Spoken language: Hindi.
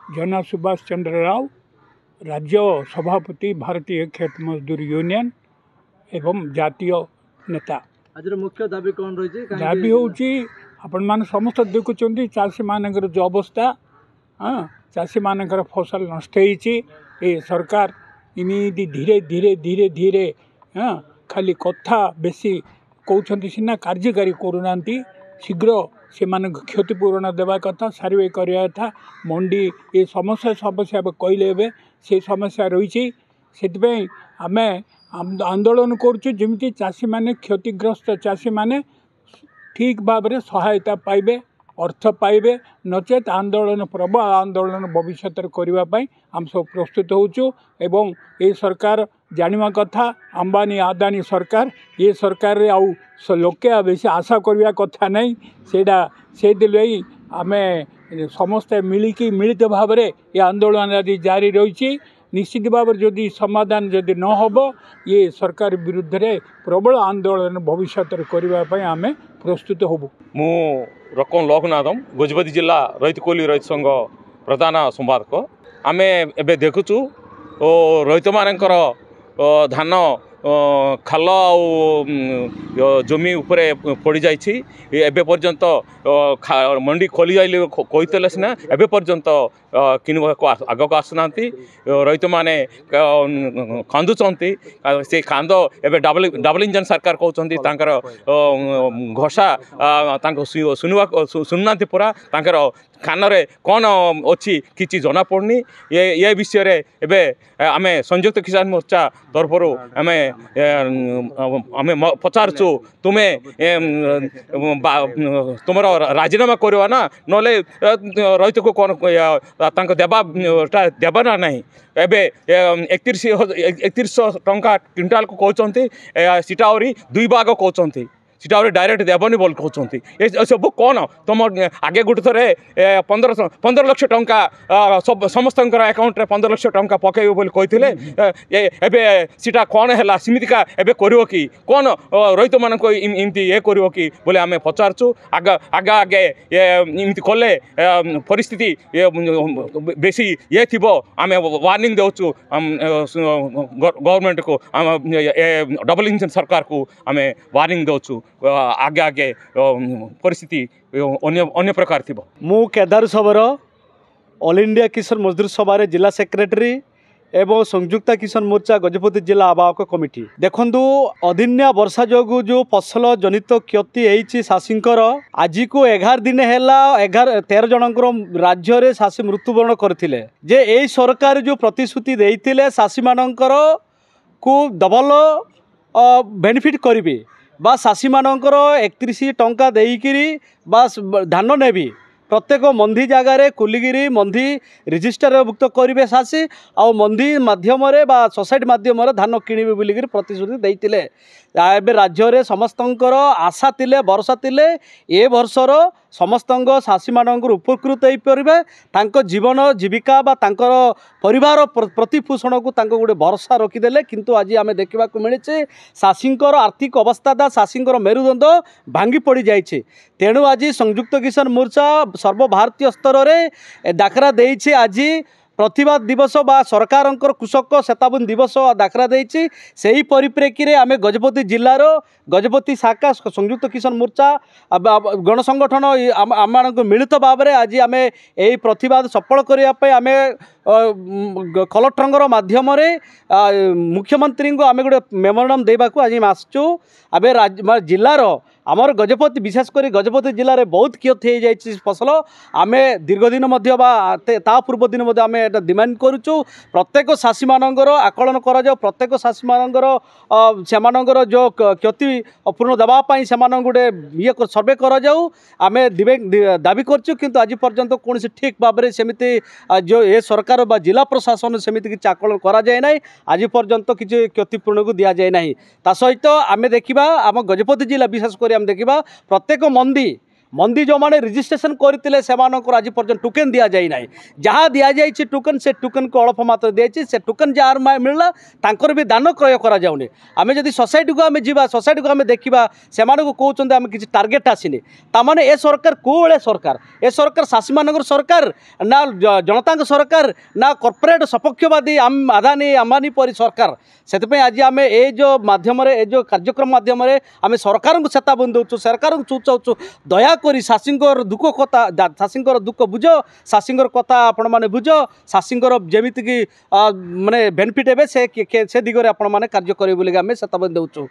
जना सुभाष चंद्र राव, राज्य सभापति भारतीय खेत मजदूर यूनियन एवं जातीय नेता। आज मुख्य दाबी कौन रही? दाबी हूँ आपण मान समस्त देखुं चाषी मानकर जो अवस्था, हाँ चाषी मानकर फसल नष्ट हो सरकार इमिदी धीरे धीरे धीरे धीरे हाँ खाली कथा बेसी कहते सीना कार्यकारी करूना शीघ्र से क्षतिपूरण देवा कथा सार्वे करवा कथा मंडी ये समस्या समस्या कहले से समस्या रही से आम आंदोलन करमी चाषी माने क्षतिग्रस्त चाषी माने ठीक भाव में सहायता पाइबे अर्थ पाइबे नचेत आंदोलन प्रबल आंदोलन भविष्य करने आम सब प्रस्तुत होचु एवं ये सरकार जानिवा कथा अंबानी आदानी सरकार ये सरकार रे आउ लोके बेसी आशा करवा कथा नहीं से आम समस्ते मिलिकी मिलित भाव में ये आंदोलन आदि जारी रही निश्चित भाव जदि समाधान जदि न होब ये सरकार विरुद्ध रे प्रबल आंदोलन भविष्य करने आम प्रस्तुत होबु। मु रकम लोकनाथम गजपति जिला रईत कोली रईत संघ प्रधान संपादक आम एबे देखुचु रईत मानकर धान खाल जमी उपरे पड़ जाए पर्यंत मंडी खोली जाइले कहीते सीना एबे पर्यंत किनवाक आग को आसुना रईत मैंने कांदुंट से कांद एवं डबल इंजन सरकार कहते घोषा शुणुना पूरा कान रे कौन अच्छी किसी जना पड़नी ये विषय एबे आम संयुक्त किसान मोर्चा तरफ आम पचारचु तुम्हें तुम राजीनामा करवा ना नले रईत को कौन देवा ना नहीं एबे 3100 टंका क्विंटाल को कहते सीटा आहरी 2 भाग कहते सीटा डायरेक्ट देवनी बोल कहते ये सब कौन तुम आगे गोटे थे 15 लाख टंका समस्त अकाउंट रे 15 लाख टंका पकड़ बोली कहते सीटा कौन है सीमितिका एबे करिवो कि कौन रईत मान इमती ये करिवो कि बोले आम पचारचु आगे आगे आगे इमती कले परिस्थिति बेसी ये थी आम वार्निंग देचु गवर्नमेंट को डबल इंजन सरकार को आम वार्निंग देचु आगे आगे परिस्थिति अन्य प्रकार थी। मु केदार सबर ऑल इंडिया किसान मजदूर सभा जिला सेक्रेटरी एवं संयुक्त किसान मोर्चा गजपति जिला आवाहक कमिटी देखु अदिनिया वर्षा जोगु जो फसल जनित क्षति होती चाषींकर आज को 11 दिन है 13 जनकर राज्य में चाषी मृत्युवरण करते जे यही सरकार जो प्रतिश्रुति देते चाषी मानकर को डबल बेनिफिट करेंगे बा चाषी मानकर 31 टंका देकरी बा धान नेबी प्रत्येक मंदी जगार कुलिगिरी मंदी रजिस्टर भुक्त करेंगे चाषी आ मंदी मध्यम सोसाइटी मध्यम धान किणवे बोलिक प्रतिश्रुति देते एवं राज्य में समस्त आशा थिले भरोसा थिले ए वर्षर समस्त चाषी मानक उपकृत हो पारे जीवन जीविका बा परिवार प्रतिपोषण को गोटे भरोसा रखीदे किंतु आज आम देखा मिले चाषी आर्थिक अवस्था चाषी मेरुदंड भांगी पड़ जाए तेणु आज संयुक्त किसान मोर्चा सर्वभारतीय स्तर में डाकरा देइछे आज प्रतिवाद दिवस बा सरकार कृषक चेतावनी दिवस डाकरा देइछी सेही परिप्रेक्षी रे आमे गजपति जिलार गजपति शाखा संयुक्त किसान मोर्चा गणसंगठन आम मिलित भाव में आज आम यही प्रतिवाद सफल करने आम कलेक्टर माध्यम मुख्यमंत्री को आम गोटे मेमोरांडम देवाक आज आसचु आम जिलार आमर गजपति विशेषकर गजपति जिले में बहुत क्षति हो जाए फसल आम दीर्घ दिन ता पूर्व दिन आम डिमांड करुचु प्रत्येक चाषी मानकर आकलन करा प्रत्येक चाषी मानकर से जो क्षति पूर्ण देवाई से गोटे ये सर्वे करें दाबी करचु किंतु आज पर्यंत कौन ठीक भाव में सेमती जो ये सरकार बा जिला प्रशासन सेमती किसी आकलन करा जाए ना आज पर्यंत किसी क्षतिपूर्ण को दि जाए ना ता सहित आम देखा आम गजपति जिला विशेषकर आम देखा प्रत्येक मंदी मंदी जो मैंने रजिस्ट्रेशन करते आज पर्यटन टोकन दि जाए ना जहाँ दि जाए टोकन से टोकन को अल्प मात्र दिखाई से टोकन जार मिलला तांकर भी दान क्रय कराऊनी आम जब सोसाइटी को आम जा सोसाइटी को आम देखा से कहते आम किसी टार्गेट आसीनी ताने ए सरकार कौले सरकार ए सरकार चाषी मान सरकार ना जनता सरकार ना कॉर्पोरेट सपक्षवादी आदानी अंबानी परी सरकार से आज आम ए जो माध्यम जो कार्यक्रम माध्यम आम सरकार को चेतावनी दौचु सरकार को सूचाऊँ दयाकोरी चाषी दुख कथा चाषी दुख बुझ चाषी कथा आपण मैंने बुझ चाषी जमीक माने बेनिफिट हे से दिगरे आपण मैंने कार्य करेंगे आम चेतावनी दौचु।